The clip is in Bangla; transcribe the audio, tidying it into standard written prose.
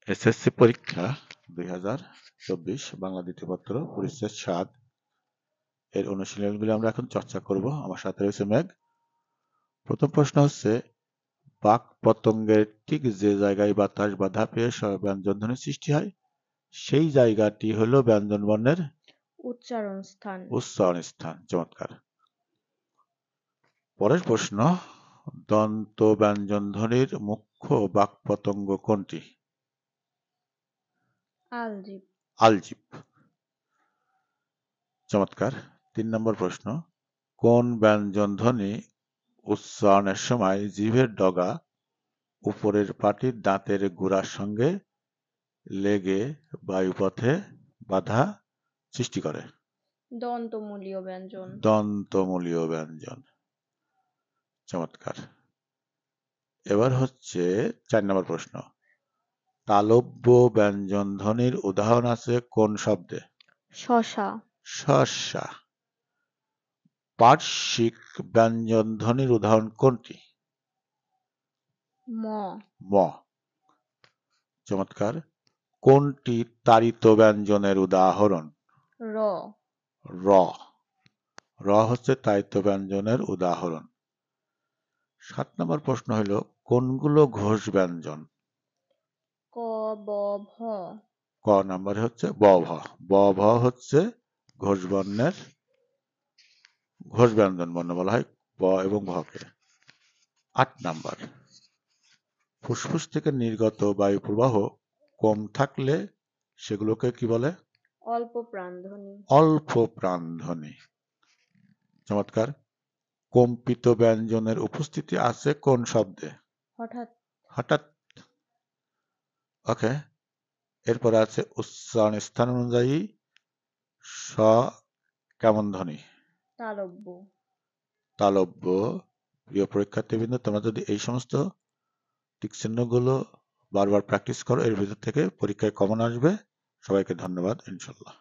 এসএসসি পরীক্ষা 2024 বাংলা দ্বিতীয় পত্র পরিচ্ছেদ 7 এর অনুশীলনগুলো আমরা এখন চর্চা করব। আমার সাথে রয়েছে মেঘ। প্রথম প্রশ্ন হচ্ছে, বাক পতঙ্গের ঠিক যে জায়গায় বাতাস বাধা পেয়ে ব্যঞ্জন ধ্বনির সৃষ্টি হয় সেই জায়গাটি হলো ব্যঞ্জন বর্ণের উচ্চারণ স্থান। চমৎকার। পরের প্রশ্ন, দন্ত ব্যঞ্জন ধ্বনির মুখ্য বাক পতঙ্গ কোনটি? আলজিভ। চমৎকার। 3 নম্বর প্রশ্ন, কোন ব্যঞ্জন ধ্বনি উচ্চারণের সময় জিভের ডগা উপরের পাটির দাঁতের গোড়ার সঙ্গে লেগে বায়ুপথে বাধা সৃষ্টি করে? দন্তমূলীয় ব্যঞ্জন। চমৎকার। এবার হচ্ছে 4 নম্বর প্রশ্ন, তালব্য ব্যঞ্জন ধ্বনির উদাহরণ আছে কোন শব্দে? শস্যা। পার্শ্বিক ব্যঞ্জন ধ্বনির উদাহরণ কোনটি? ম। চমৎকার। কোনটি তাড়িত ব্যঞ্জনের উদাহরণ? র। র হচ্ছে তাড়িত ব্যঞ্জনের উদাহরণ। 7 নম্বর প্রশ্ন হলো, কোনগুলো ঘোষ ব্যঞ্জন? ক নম্বরে হচ্ছে ব ভ। ব ভ হচ্ছে ঘোষ বর্ণের ঘোষ ব্যঞ্জন বর্ণ বলা হয় ব এবং ভকে। 8 নাম্বার, ফুসফুস থেকে নির্গত বায়ু প্রবাহ কম থাকলে সেগুলোকে কি বলে? অল্প প্রাণধ্বনি। চমৎকার। কম্পিত ব্যঞ্জনের উপস্থিতি আছে কোন শব্দে? হঠাৎ। ওকে। এরপরে আছে উচ্চারণ স্থান অনুযায়ী স কেমন ধ্বনি? তালব্য। প্রিয় পরীক্ষার্থীবৃন্দ, তোমরা যদি এই সমস্ত টিক চিহ্নগুলো বারবার প্র্যাকটিস করো, এর ভিতর থেকে পরীক্ষায় কমন আসবে। সবাইকে ধন্যবাদ। ইনশাল্লাহ।